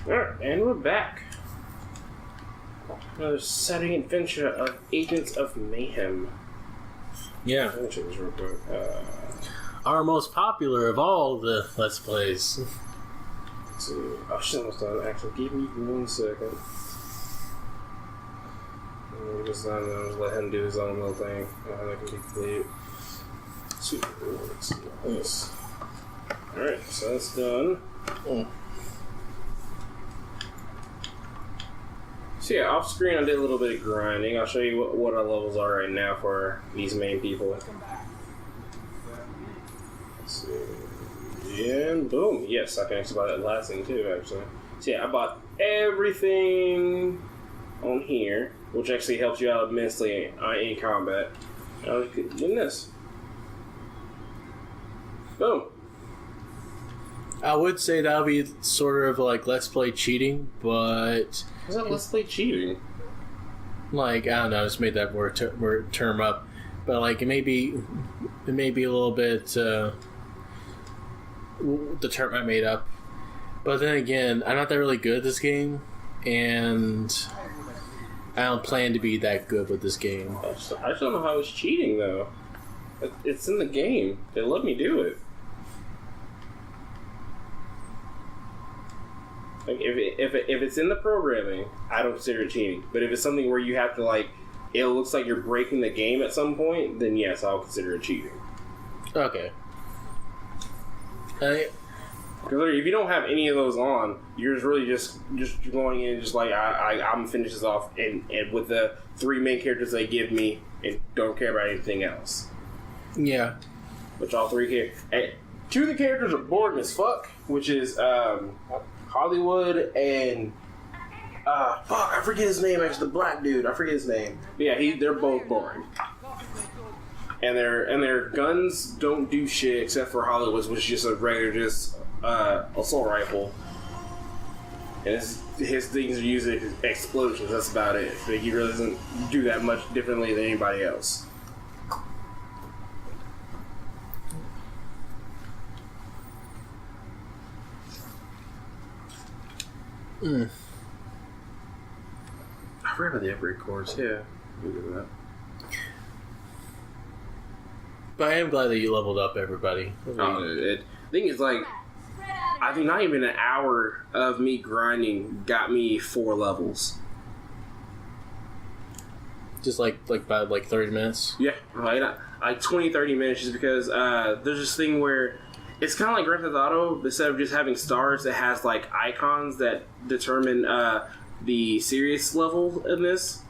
Alright, and we're back. Another exciting adventure of Agents of Mayhem. Yeah. Let me check this real quick. Our most popular of all the Let's Plays. Let's see. Oh shit, almost done. Actually, give me 1 second. Just let him do his own little thing. I can complete. Super cool. Let's see this. Alright, so that's done. So yeah, off screen I did a little bit of grinding. I'll show you what our levels are right now for these main people. Let's see. And boom. Yes, I can actually buy that last thing too, actually. So yeah, I bought everything on here, which actually helps you out immensely in combat. Look at this. Boom. I would say that would be sort of like Let's Play cheating, but... Is that Let's Play cheating? Like, I don't know, I just made that word term up. But like, it may be a little bit... the term I made up. But then again, I'm not that really good at this game, and I don't plan to be that good with this game. I just don't know how it's cheating, though. It's in the game. They let me do it. Like if it's in the programming, I don't consider it cheating. But if it's something where you have to like, it looks like you're breaking the game at some point, then yes, I'll consider it cheating. Okay. Because if you don't have any of those on, you're just really just going in just like I'm gonna finish this off and with the 3 main characters they give me and don't care about anything else. Yeah. Which all 3 characters. 2 of the characters are boring as fuck, which is Hollywood and I forget his name. Actually, the black dude. I forget his name. But yeah, they're both boring. And their guns don't do shit except for Hollywood's, which is just a regular assault rifle. And his things are using explosions. That's about it. But he really doesn't do that much differently than anybody else. I forgot about the upgrade cores. Yeah, we do that. But I am glad that you leveled up everybody. The thing is, like, I think not even an hour of me grinding got me 4 levels. Just like about 30 minutes? Yeah, like 20, 30 minutes, just because there's this thing where it's kind of like Grand Theft Auto, but instead of just having stars, it has like icons that determine the serious level in this,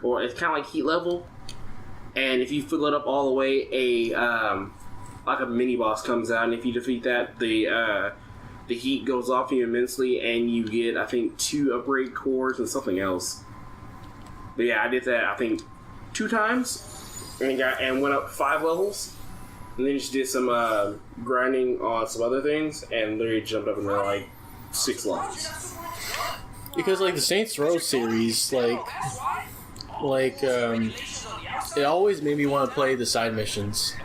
or it's kind of like heat level. And if you fill it up all the way, like a mini boss comes out, and if you defeat that, the heat goes off you immensely, and you get, I think, 2 upgrade cores and something else. But yeah, I did that, I think, 2 times, and went up 5 levels, and then just did some grinding on some other things, and literally jumped up into like 6 levels. Because like the Saints Row series, it always made me want to play the side missions,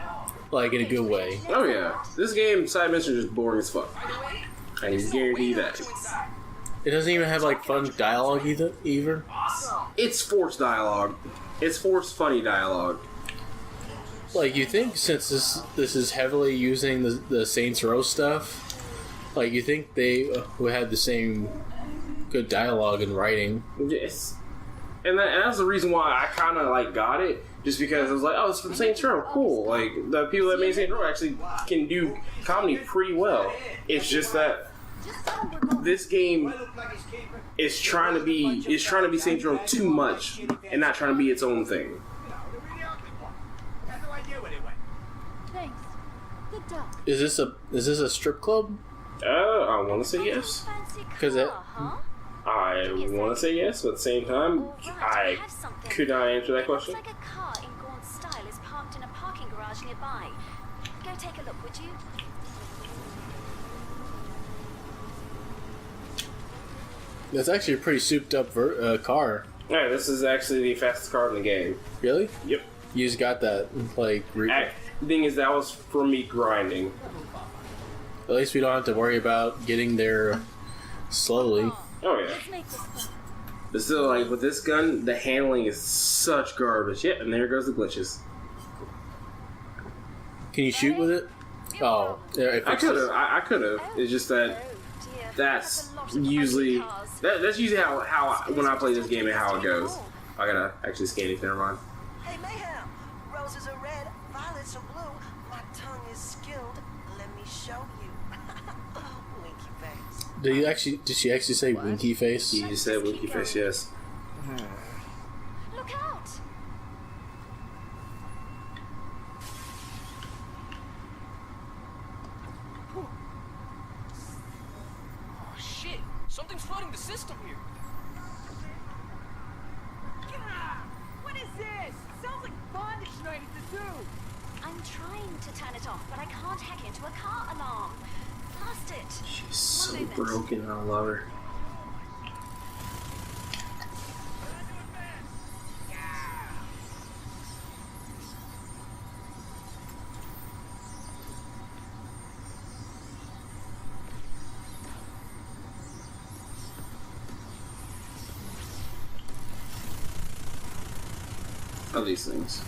like in a good way. Oh yeah, this game side missions is boring as fuck. I can guarantee that. It doesn't even have like fun dialogue either. It's forced dialogue. It's forced funny dialogue. Like, you think since this is heavily using the Saints Row stuff, like, you think they would have the same good dialogue and writing. Yes. And that's the reason why I kind of, like, got it. Just because I was like, oh, it's from Saints Row. Cool. Like, the people that made Saints Row actually can do comedy pretty well. It's just that this game is trying to be Saints Row too much and not trying to be its own thing. Is this a strip club? I want to say yes. Because I want to say yes, but at the same time, I could not answer that question. Looks like a car in gaunt style is parked in a parking garage nearby. Go take a look, would you? That's actually a pretty souped up car. Yeah, this is actually the fastest car in the game. Really? Yep. You just got that, like... The thing is, that was for me grinding. At least we don't have to worry about getting their slowly. Oh yeah. Let's make this fun. But still, like with this gun, the handling is such garbage. Yep, and there goes the glitches. Can you shoot with it? Oh, yeah, it I fixes- could have. I could have. It's just that Oh dear. that's a lot of usually ugly cars. that's usually how when I play this game and how it goes. I gotta actually scan it. Never mind. Hey, Mayhem! Roses are red, violets are blue. My tongue is skilled. Let me show you. Winky face. Did she actually say winky face? You just said winky face, yes. Look out! Oh shit! Something's flooding the system here. What is this? Sounds like bondage night at the zoo. I'm trying to turn it off, but I can't hack into a car alarm. Blast it. She's so One moment. broken. I love her. Of these things.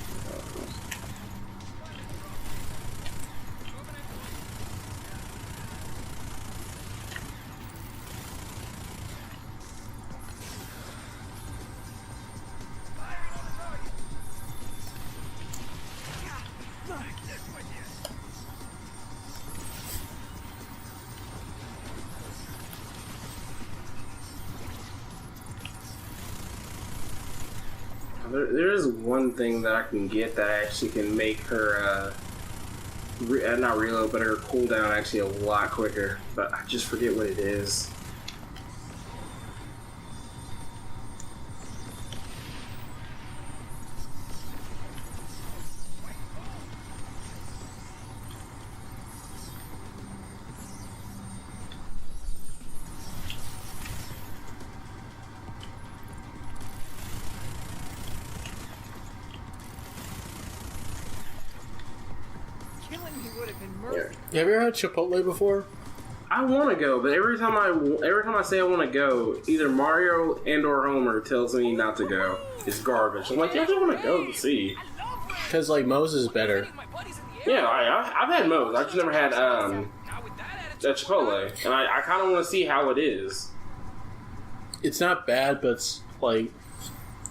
There is one thing that I can get that actually can make her, not reload, but her cooldown actually a lot quicker. But I just forget what it is. Killing me would have been murder. Have you ever had Chipotle before? I want to go, but every time I say I want to go, either Mario and or Homer tells me not to go. It's garbage. I'm like, yeah, I just want to go to see. Because like Moe's is better. My buddies in the air. Yeah, I've had Moe's. I've just never had Now with that attitude, Chipotle, and I kind of want to see how it is. It's not bad, but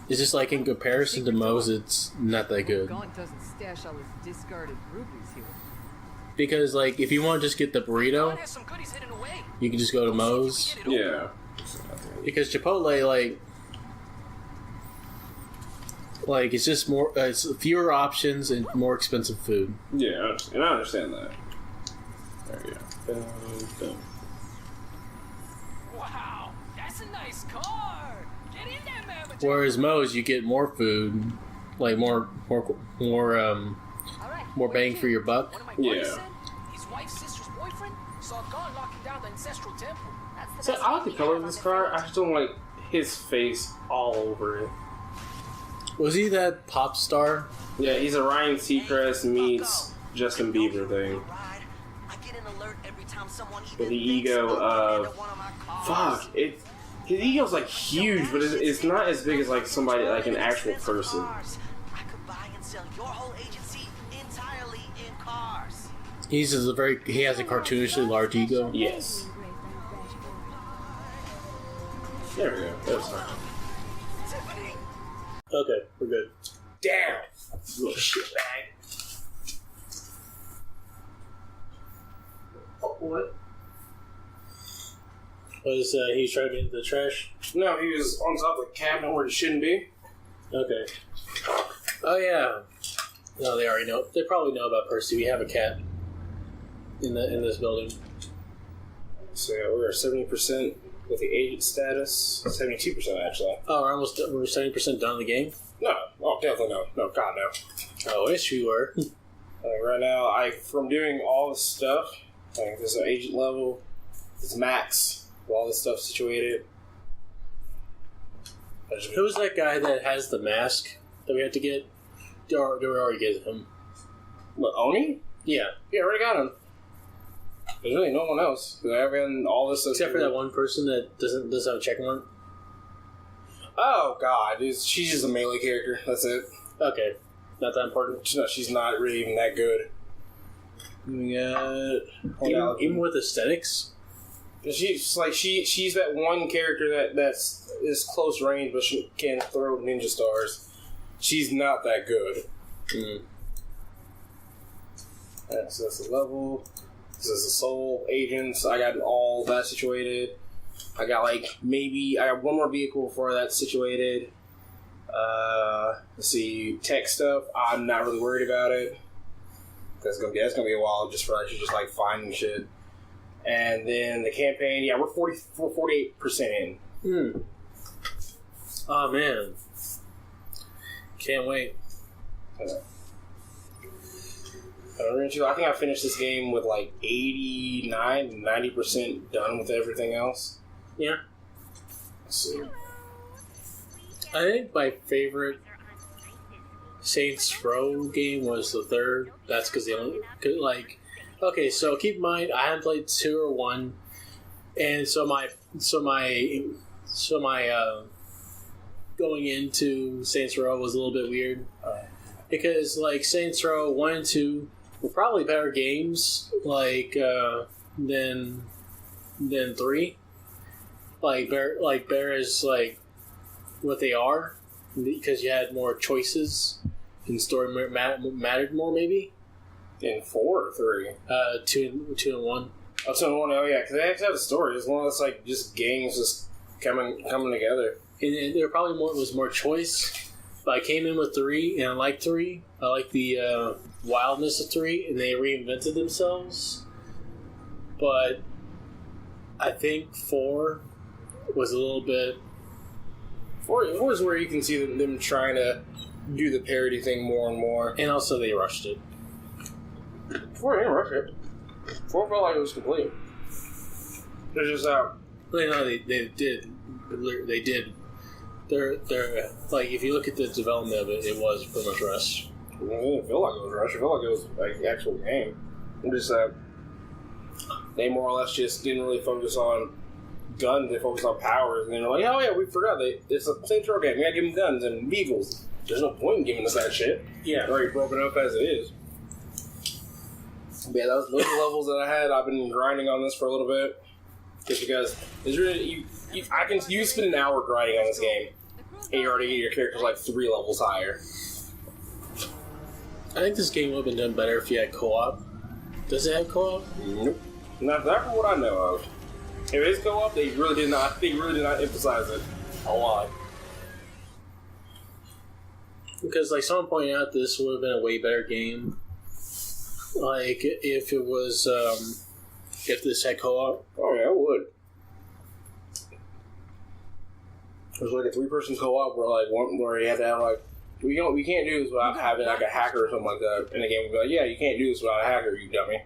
it's just like in comparison to Moe's, it's not that good. Gaunt doesn't stash all his discarded rubies here. Because like if you want to just get the burrito, God has some goodies hidden away. you can just go to Moe's. Yeah. Because Chipotle, like it's just more, it's fewer options and more expensive food. Yeah, and I understand that. There you go. Boom. Wow, that's a nice car. Get in there, man. Whereas Moe's, you get more food, like more bang for your buck. One of my buddies Yeah. said his wife's sister's boyfriend saw God locking down the ancestral temple. That's the So best I like the we color have of this on car. I fridge. just don't like his face all over it. Was he that pop star? Yeah, he's a Ryan Seacrest meets Justin Bieber thing. I get an alert every time someone With the even ego thinks of into one of my cars. fuck. His ego's like huge, but it's not as big as like somebody like an actual person. I could buy and sell your whole agency entirely in cars. He has a cartoonishly large ego. Yes. There we go. That's fine. Tiffany! Okay, we're good. Damn, little shitbag. Oh, what? Was he trying to get into the trash? No, he was on top of the cabinet where he shouldn't be. Okay. Oh yeah. No, they already know. They probably know about Percy. We have a cat in this building. So yeah, we're at 70% with the agent status. 72% actually. Oh, we're 70% done the game. No, oh definitely no. No, God no. Oh, I wish we were. Right now, from doing all this stuff, like this is an agent level, it's max, with all this stuff situated. Who's that guy that has the mask that we have to get? Do we already get him? What, Oni? Yeah. Yeah, already got him. There's really no one else. Everyone, all this Except for that one person that doesn't have a check mark. Oh God, she's just a melee character. That's it. Okay, not that important. No, she's not really even that good. We got even with aesthetics. She's like she's that one character that's close range, but she can throw ninja stars. She's not that good. So that's the level. This is the soul agents. I got all that situated. I got I got one more vehicle for that situated. Let's see, tech stuff. I'm not really worried about it. That's gonna be a while just for actually just finding shit. And then the campaign, we're 48% in. Oh man, can't wait. I think I finished this game with 89, 90% done with everything else. Yeah. Let's see. I think my favorite Saints Row game was the third. That's because they only okay. So keep in mind, I haven't played 2 or 1, and so my going into Saints Row was a little bit weird because Saints Row 1 and 2 were probably better games than 3. Better is what they are because you had more choices and story mattered more maybe. In 4 or 3? 2 and 1. Oh, 2 and 1. Oh yeah, because they actually have a story. It's one of those just games just coming together. And there probably was more choice. But I came in with 3 and I liked 3. I like the wildness of 3, and they reinvented themselves. But I think 4 was a little bit. 4 is where you can see them trying to do the parody thing more and more. And also they rushed it. 4 didn't rush it. 4 felt like it was complete. They're just out. No, they did. They did. They're if you look at the development of it, it was pretty much rushed. It didn't feel like it was rushed. It felt like it was the actual game. Just they more or less just didn't really focus on guns. They focused on powers, and they're like, "Oh yeah, we forgot it's a Saints Row game. We gotta give them guns and vehicles. There's no point in giving us that shit. Yeah, it's already broken up as it is." But yeah, those are the levels that I had. I've been grinding on this for a little bit, just because it's really you spend an hour grinding on this game, and you already get your characters 3 levels higher. I think this game would have been done better if you had co-op. Does it have co-op? Nope. Not from what I know of. If it is co-op, they really did not emphasize it a lot. Because someone pointed out this would have been a way better game. If it was if this had co-op. Oh yeah, it would. There's a 3-person co-op where you have to have we can't do this without having a hacker or something like that. And the game would be like, yeah, you can't do this without a hacker, you dummy.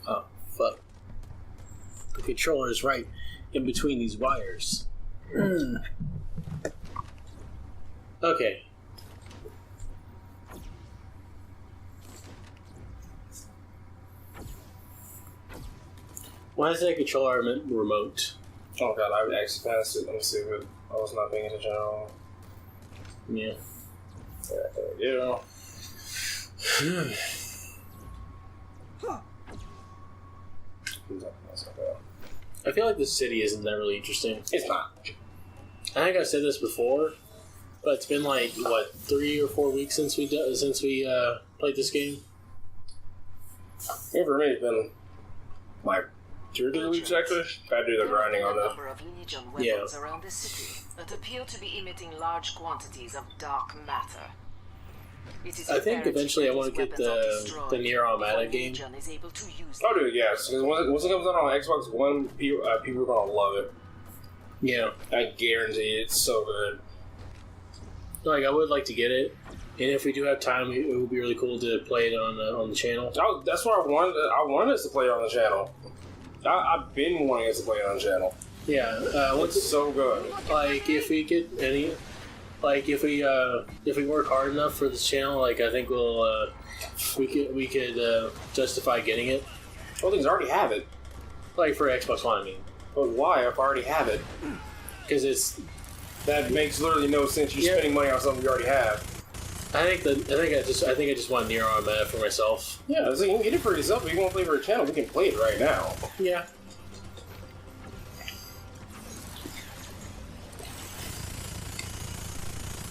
Oh, fuck. The controller is right in between these wires. Okay. Why is that controller remote? Oh god, I actually passed it. Let me see if I was not paying attention at all. Yeah. Yeah. I feel like this city isn't that really interesting. It's not. I think I've said this before, but it's been 3 or 4 weeks since we played this game. Yeah, for me, it's been 2 or 3 weeks actually. I do the grinding on this. Yeah. Around the city that appear to be emitting large quantities of dark matter. I think eventually I want to get the Nier Automata game. Oh, dude, yes. Because once it comes out on Xbox One, people are gonna love it. Yeah, I guarantee it's so good. I would like to get it, and if we do have time, it would be really cool to play it on the channel. That's what I wanted us to play it on the channel. I've been wanting us to play it on the channel. Yeah, It's so good. if we get any, like if we work hard enough for this channel, like I think we could justify getting it. Well, things already have it. Like for Xbox One, I mean. But why? If I already have it, Because that makes literally no sense. You're spending money on something you already have. I think I just want Nier Automata for myself. Yeah, so you can get it for yourself. If you want to play for a channel, we can play it right now. Yeah.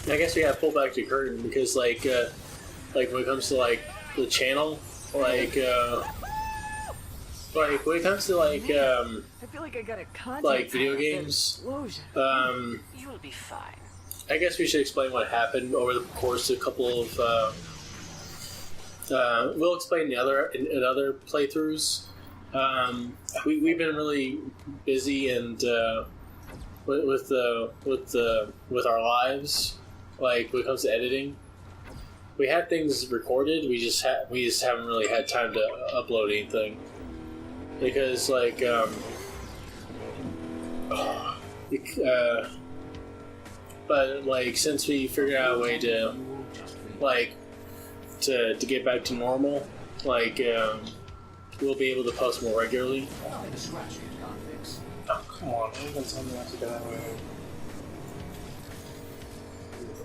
I guess we gotta pull back the curtain because, like when it comes to like the channel, like when it comes to I feel like I got a contact like video with that games, explosion. You'll be fine. I guess we should explain what happened over the course of a couple of. We'll explain in other playthroughs. We've been really busy and with our lives. Like when it comes to editing, we had things recorded. We just haven't really had time to upload anything because but like since we figured out a way to to get back to normal, we'll be able to post more regularly. Oh, come on. You can tell me not to go that way.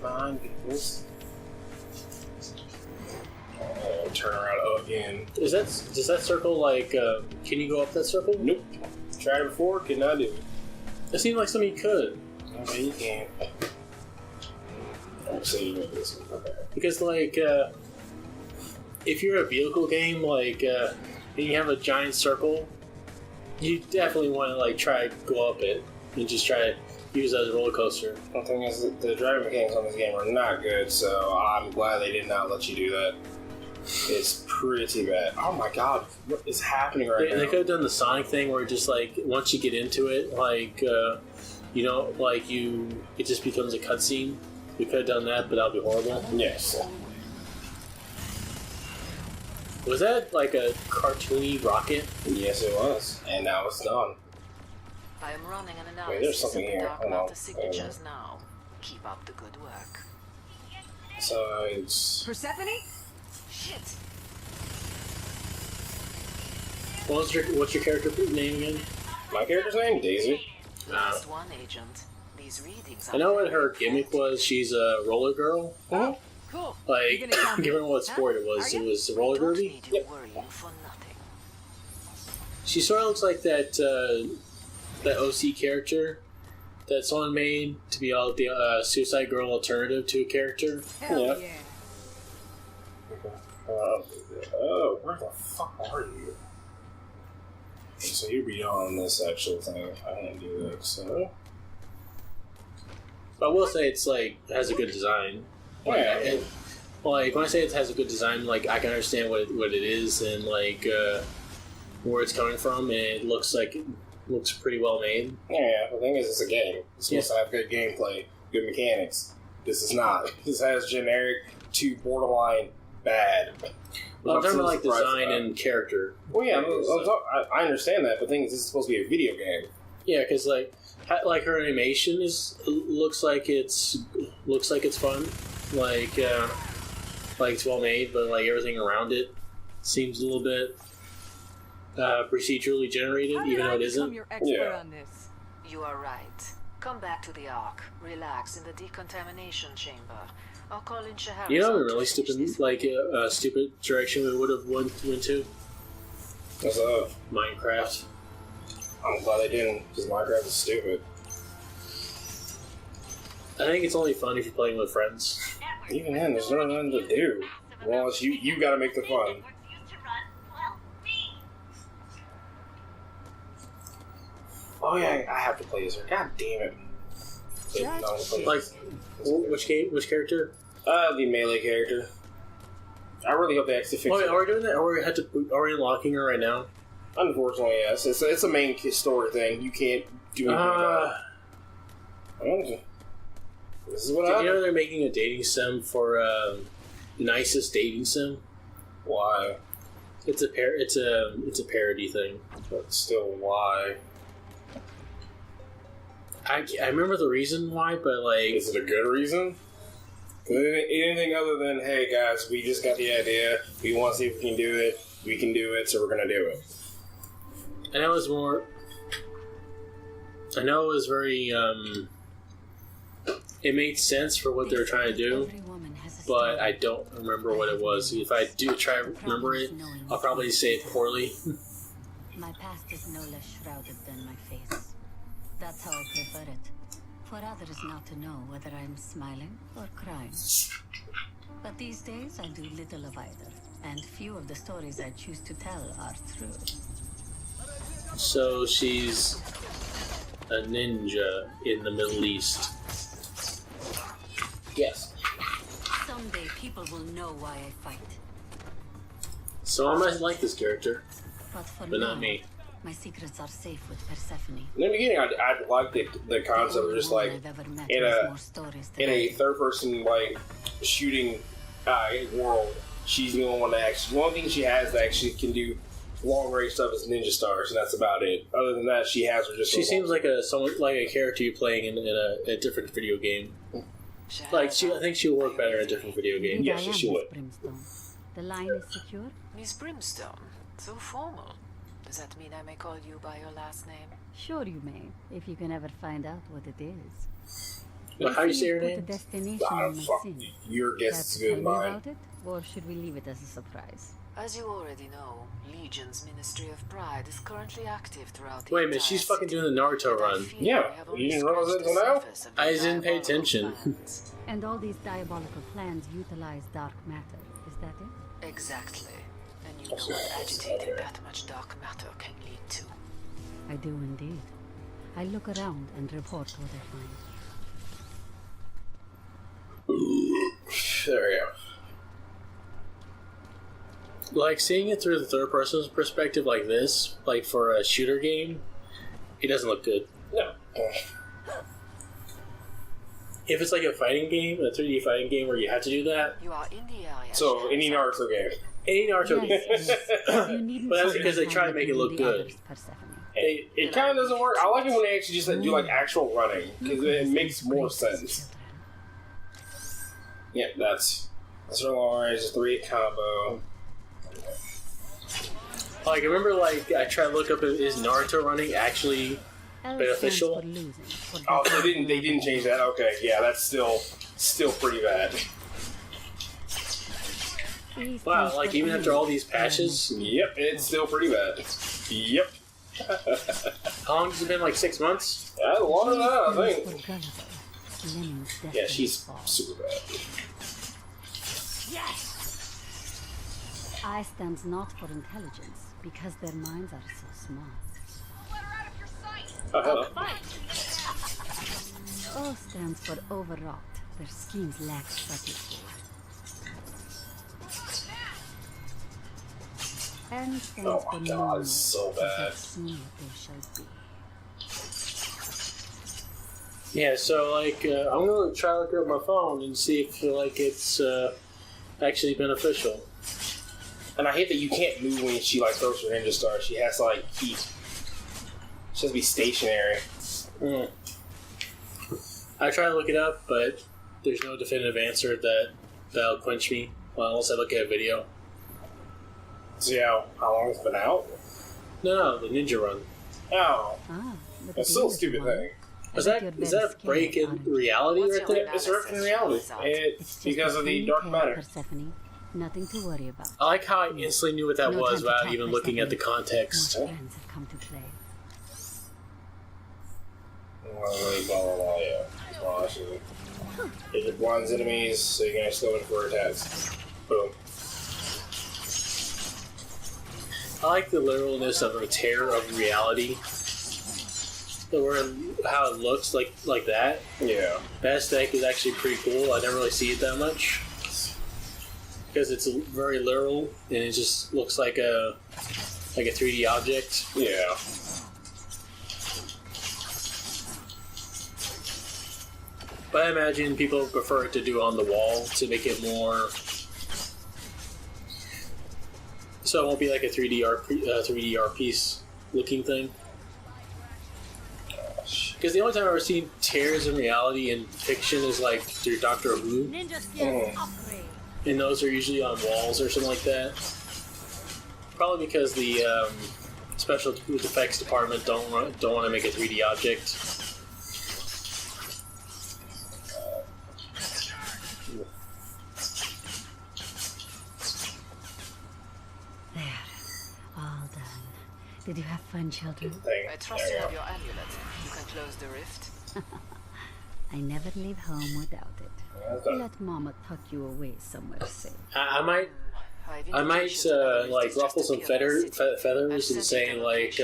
Fine, this. Oh, turn around again. Does that circle can you go up that circle? Nope. Tried it before, could not do it. It seemed like something you could. Okay, you can't. I'll say you know this one. Okay. Because if you're a vehicle game and you have a giant circle, you definitely want to try to go up it and just try to use it as a roller coaster. The thing is, the driving mechanics on this game are not good, so I'm glad they did not let you do that. It's pretty bad. Oh my god, what is happening right now? They could have done the Sonic thing where just once you get into it, it just becomes a cutscene. We could have done that, but that would be horrible. Yes. Was that like a cartoony rocket? Yes, it was. And now it's done. I am running an analysis. Wait, there's something of the here. Dark Hold on. Matter signatures now. Keep up the good work. So it's... Persephone? Shit. What's your character name again? My character's name? Daisy. Last one, Agent. These readings are I know what very her gimmick was. She's a roller girl. Oh, cool. You gonna tell me? Given what sport it was, Are it you? was roller Don't derby. need you worrying for nothing. She sort of looks like that OC character that someone made to be the Suicide Girl alternative to a character. Hell Yeah. yeah. Oh, where the fuck are you? So you're beyond this actual thing. I can't do that, so... But I will say it's has a good design. Yeah. When I say it has a good design, I can understand what it is and where it's coming from, and it looks pretty well made. Yeah, the thing is, it's a game. It's supposed to have good gameplay, good mechanics. This is not. This has generic to borderline bad. Well, I'm talking about design about. and character. Well, yeah, I understand that, but the thing is, this is supposed to be a video game. Yeah, because her animation looks like it's fun, it's well made, but everything around it seems a little bit procedurally generated, even though it isn't. Your expert Yeah. on this. You are right. Come back to the Ark. Relax in the decontamination chamber. I'll call in Shahara. You know, a really stupid stupid direction we would have went to What's up? Minecraft. I'm glad they didn't, because Minecraft is stupid. I think it's only fun if you're playing with friends. Even then, there's nothing to do. Well, it's you gotta make the fun. Oh yeah, I have to play this. God damn it. No, I'm gonna play this. Which character? The melee character. I really hope they actually fix Oh, wait, it. are we doing that? Are we unlocking her right now? Unfortunately, yes. It's a main story thing. You can't do anything about it. This is what Did you happened. know they're making a dating sim for nicest dating sim? Why? It's a parody thing. But still, why? I remember the reason why, but like, Is it a good reason? Anything other than, hey guys, we just got the idea, we want to see if we can do it, so we're gonna do it. I know it was very, it made sense for what they were trying to do, but I don't remember what it was. If I do try to remember it, I'll probably say it poorly. My past is no less shrouded than my face. That's how I prefer it. For others not to know whether I'm smiling or crying. But these days I do little of either, and few of the stories I choose to tell are true. So she's a ninja in the Middle East. Yes. Someday people will know why I fight. So I might like this character, But for but now, not me. my secrets are safe with Persephone. In the beginning, I liked the concept of just like in a third person like shooting world. She's the only one that actually. One thing she has that actually can do long range stuff is ninja stars, and that's about it. Other than that, she has her just. She seems like a character you're playing in a different video game. Like I think she'll work better in a different video game. Good Yes, I am, she Miss would. Brimstone. The line is secure. Miss Brimstone, so formal. Does that mean I may call you by your last name? Sure you may, if you can ever find out what it is. But how do you say her Put a name? destination Ah, on my fuck. sin. Your guess Care is to good tell as me mine. about it, or should we leave it as a surprise? As you already know, Legion's Ministry of Pride is currently active throughout the Wait a minute, entire she's fucking city. doing the Naruto And I run. fear Yeah, we have only you didn't realize scratched that the till now? surface of the I didn't pay diabolical attention. plans. And all these diabolical plans utilize dark matter, is that it? Exactly. And you know what agitating that much dark matter can lead to. I do indeed. I look around and report what I find. There we go. Like seeing it through the third person's perspective like this, like for a shooter game, it doesn't look good. No. If it's like a fighting game, a 3D fighting game where you have to do that, You are in the area. So any Naruto game. any Naruto game, Yes, yes. You needn't But that's spend because they time try to make it looking look the good. others, Persephone. It kind of doesn't work. I like it when they actually just do like actual running because it makes more sense. Yeah, that's her long range 3 combo. like I remember, like I tried to look up is Naruto running actually L beneficial? stands for losing, for Oh, defeating they didn't change that. Okay, yeah, that's still pretty bad. E Wow, stands like for even after all these enemy. patches, Yep, it's still pretty bad. Yep. how long has it been? Like 6 months? Longer than that, I Stands think. for gullible. Lenin's Yeah, destiny she's falls. super bad. I stands not for intelligence, because their minds are so small. Let her out of your sight. O stands for overwrought. Their schemes lack subtlety. N stands Oh for my god, normal, it's so as bad. I've seen what they shall be. Yeah, so like I'm gonna try to look up my phone and see if like it's actually beneficial. And I hate that you can't move when she like throws her ninja star. She has to like keep. She has to be stationary. Mm. I try to look it up, but there's no definitive answer that'll quench me. Well, unless I look at a video. See how long it's been out? No, the ninja run. Oh, Ah, but that's the still a other stupid one- thing. I Is bet that you're is very that a break scared, in aren't you? reality What's right your there? It's a reference to reality. It's just Because a of the tiny dark hair, matter. Persephone. Nothing to worry about. I like how I instantly knew what that No was time to without talk, even looking at the Persephone. context. More friends have come to play. Blah blah blah. Yeah. Well, actually, it blinds enemies, so you can actually go in for attacks. Boom. I like the literalness of a tear of reality. How it looks like that. Yeah. That aesthetic is actually pretty cool. I never really see it that much because it's very literal and it just looks like a 3D object. Yeah. But I imagine people prefer it to do on the wall to make it more. So it won't be like a 3D art piece looking thing. Gosh. Because the only time I've ever seen tears in reality in fiction is like through Doctor Who, Ninja skills upgrade. and those are usually on walls or something like that. Probably because the special effects department don't want to make a 3D object. There. All done. Did you have fun, children? I trust you have your amulet. You can close the rift. I never leave home without it. Let Mama tuck you away somewhere safe. I might like ruffle some feathers and say like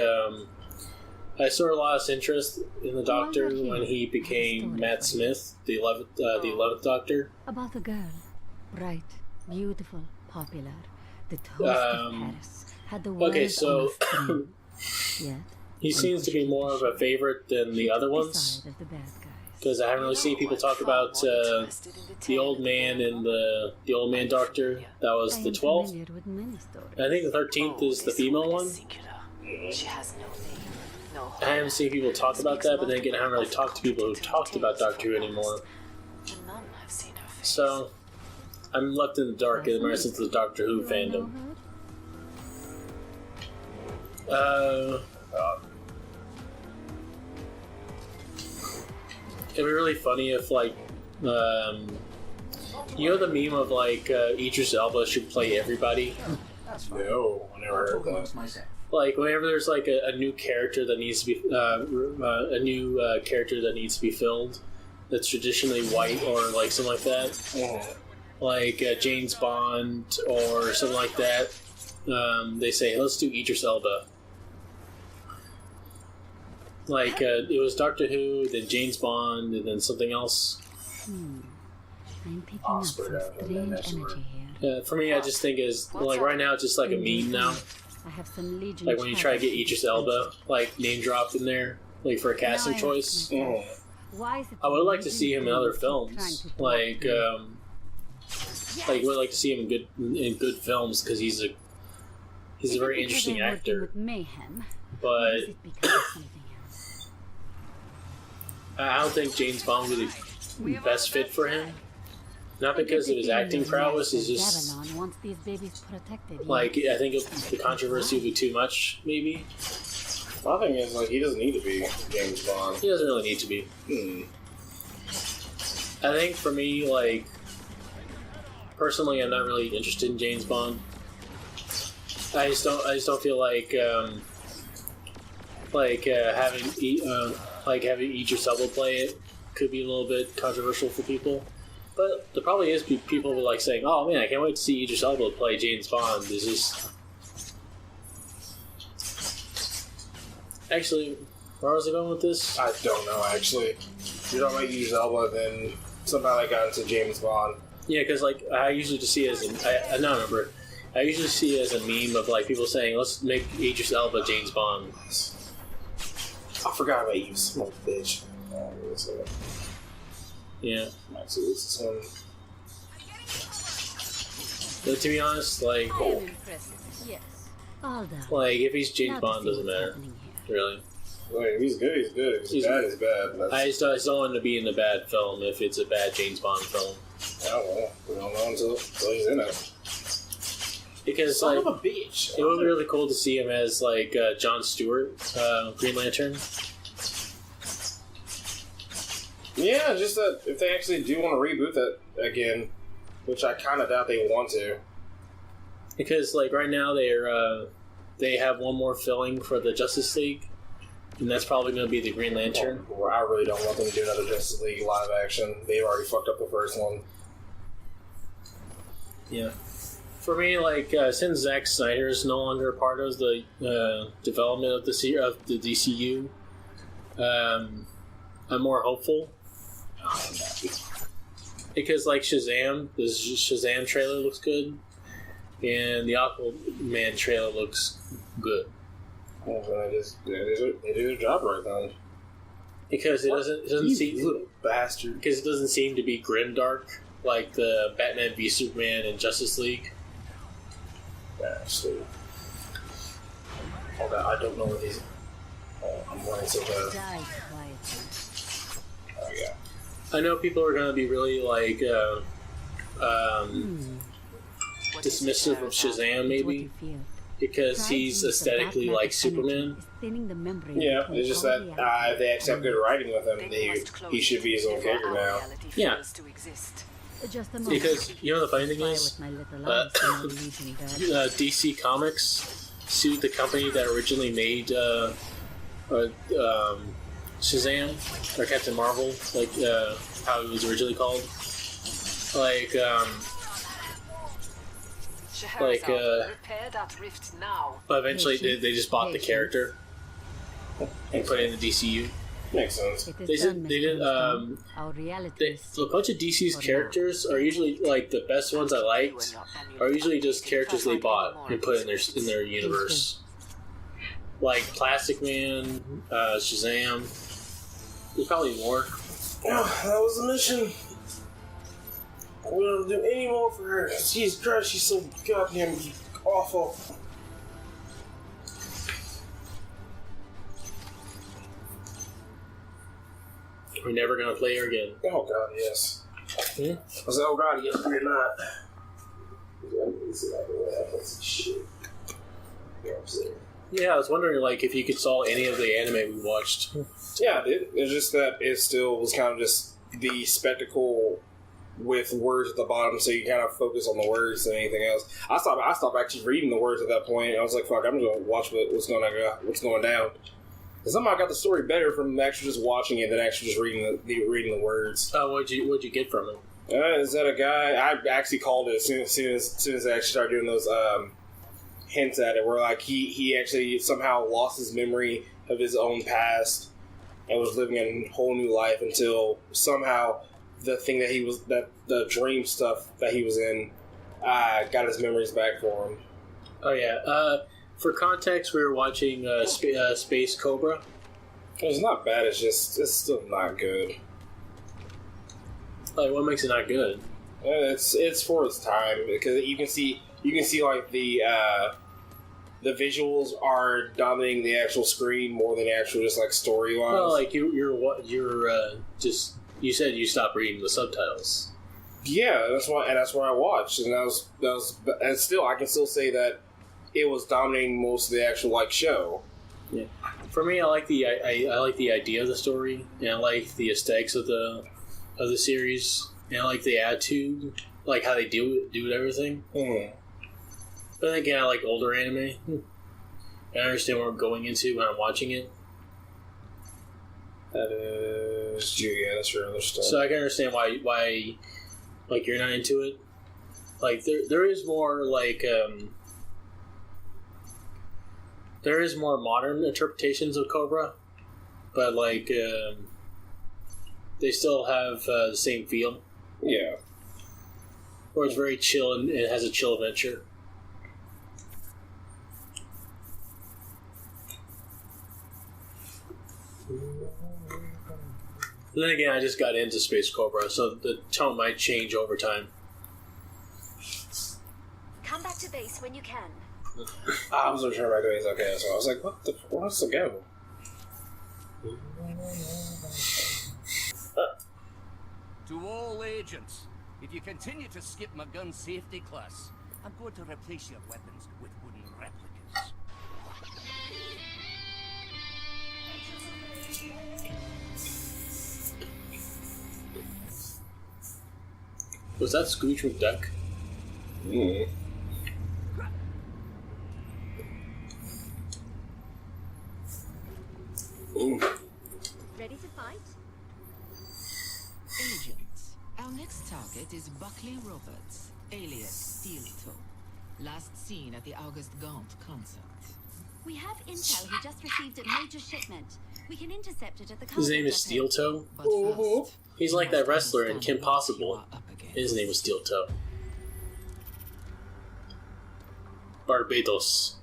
I sort of lost interest in the Doctor when he became Matt Smith, the 11th Doctor. About the girl. Bright, beautiful, popular. The toast of Paris. Had the world Okay, so on the screen. Yet, he seems to be more of a favorite than the other ones. side of the bad guys. Because I haven't really seen people talk about the old man and the old man Doctor. That was the 12th. Familiar with many stories. I think the 13th is the female one. She has no name, no I haven't seen people talk about that, but then again, I haven't really talked to people who talked about Doctor Who anymore. none have seen her face. So, I'm left in the dark in the rest of the Doctor Who fandom. It'd be really funny if, like, you know the meme of, like, Idris Elba should play everybody? No, I never heard that. Like, whenever there's, like, a new character that needs to be, character that needs to be filled, that's traditionally white or, like, something like that, like James Bond or something like that, they say, let's do Idris Elba. Like, it was Doctor Who, then James Bond, and then something else. I'm picking up some strange energy here. For me, I just think is, like, right now, it's just like a meme now. I have some Legion. Like, when you try to get Idris Elba, like, name dropped in there, like, for a casting choice. Why is it I would like to see him in other films. Like, would like to see him in good films, because he's a very interesting actor. With Mayhem. But Is it because of something else? I don't think James Bond would be the best fit for him. Not because of his acting prowess, it's just Babylon wants these babies protected. like I think the controversy would be too much. Maybe My thing is, like, he doesn't need to be James Bond. he doesn't really need to be. I think for me, like, personally, I'm not really interested in James Bond. I just don't feel like having Idris Elba play it could be a little bit controversial for people. But there probably is people who are like saying, "Oh man, I can't wait to see Idris Elba play James Bond." This is actually, where was I going with this? I don't know, actually. You're talking about Idris Elba, then somehow I got into James Bond. Yeah, because like I usually just see it as I now remember. I usually see it as a meme of like people saying, "Let's make Idris Elba James Bond." I forgot about you, son of a bitch. Yeah. Actually, this one. But to be honest, like, I am impressed. Yes. All done. like if he's James Now to Bond, see doesn't what's matter, happening here. really. Wait, if he's good, he's good. If he's bad, he's bad. That's, I just don't want him to be in a bad film if it's a bad James Bond film. I don't know. We don't know until he's in it. Because Son like of a bitch. it would be really cool to see him as like Jon Stewart, Green Lantern. Yeah, just that if they actually do want to reboot that again, which I kind of doubt they want to. Because like right now they have one more filling for the Justice League, and that's probably going to be the Green Lantern. Well, I really don't want them to do another Justice League live action. They've already fucked up the first one. Yeah. For me, like since Zack Snyder is no longer a part of the development of the DCU, I'm more hopeful. Because like Shazam, the Shazam trailer looks good, and the Aquaman trailer looks good. Well, then they do their job right then. Because it doesn't seem little bastard. because it doesn't seem to be grimdark like the Batman v Superman and Justice League. Actually, hold on, I don't know what these. Oh, I'm running so bad. Die quietly. Oh, yeah. I know people are going to be really like What is dismissive of it, Shazam, It's what maybe you fear. because he's Tribe's use of aesthetically dark like magic energy Superman. is thinning the membrane Yeah, between it's just our that reality if they actually have good writing with him, They must close he should be his own before character our now. reality Yeah. fails to exist. Just a moment. Because you know the funny thing Fire is, with my little eyes and I'll leave you there. DC Comics sued the company that originally made Shazam or Captain Marvel, like how it was originally called. Like Scheherazade, repair that rift now. but eventually they just bought the character and put it in the DCU. Makes sense. It is They said done, they Mr. did. Wisdom. Our reality is A bunch of DC's characters are usually like the best ones I liked are usually just characters they bought and put in their universe. Like Plastic Man, Shazam. There's probably more. Oh, that was the mission. We don't do any more for her. Jesus Christ, she's so goddamn awful. We're never gonna play her again. Oh god, yes. Hmm? I was like, oh god, yes, we're not. Shit. Yeah, I was wondering like if you could solve any of the anime we watched. Yeah, it's just that it still was kind of just the spectacle with words at the bottom, so you kind of focus on the words than anything else. I stopped actually reading the words at that point. I was like, fuck, I'm just gonna watch what's going down. And somehow I got the story better from actually just watching it than actually just reading the words. What'd you get from it? Is that a guy? I actually called it as soon as I actually started doing those hints at it, where like he actually somehow lost his memory of his own past and was living a whole new life until somehow the thing that the dream stuff that he was in got his memories back for him. Oh yeah. For context, we were watching Space Cobra. It's not bad. It's still not good. Like, what makes it not good? It's for its time because you can see like the visuals are dominating the actual screen more than the actual just like storylines. Well, like you said you stopped reading the subtitles. Yeah, that's why I watched, and and still I can still say that it was dominating most of the actual like show. Yeah, for me, I like the idea of the story, and I like the aesthetics of the series, and I like the attitude, like how they do everything. Mm. But then again, I like older anime. I understand what I'm going into when I'm watching it. That is, yeah, that's your other stuff. So I can understand why like you're not into it. Like there is more like there is more modern interpretations of Cobra, but like they still have the same feel. Yeah, where it's very chill and it has a chill adventure. But then again, I just got into Space Cobra, so the tone might change over time. Come back to base when you can. I was returning back to base. Okay, so I was like, what's the go? To all agents, if you continue to skip my gun safety class, I'm going to replace your weapons with wooden replicas. Was that Scrooge McDuck? Mm. Ready to fight? Agents, our next target is Buckley Roberts, alias Steel Toe. Last seen at the August Gaunt concert. We have intel he just received a major shipment. We can intercept it at the His name is Steel Toe? But first, He's like that wrestler in Kim understand what you Possible. are up against. His name was Steel Toe. Barbados.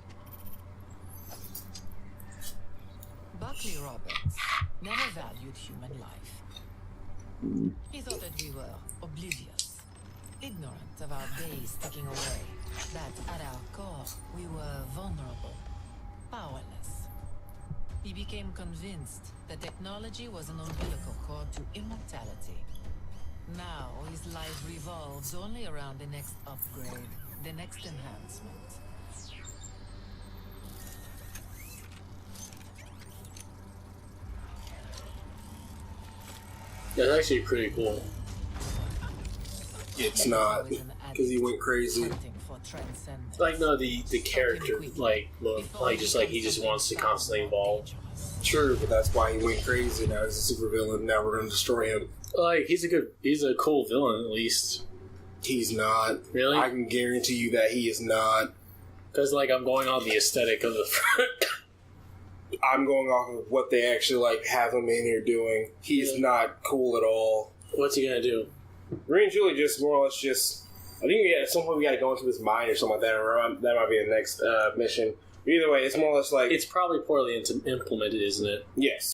Buckley Roberts never valued human life. He thought that we were oblivious, ignorant of our days ticking away, that at our core we were vulnerable, powerless. he became convinced that technology was an umbilical cord to immortality. Now his life revolves only around the next upgrade, the next enhancement. That's actually pretty cool. It's not, because he went crazy. Like, no, the character, like just like he just wants to constantly evolve. True, but that's why he went crazy. Now he's a supervillain. Now we're going to destroy him. Like, he's a cool villain, at least. He's not. Really? I can guarantee you that he is not. Because, like, I'm going on the aesthetic of the... I'm going off of what they actually, like, have him in here doing. He's not cool at all. What's he gonna do? Really and truly, just more or less just... I think at some point we gotta go into his mind or something like that, or that might be the next mission. Either way, it's more or less like... It's probably poorly implemented, isn't it? Yes.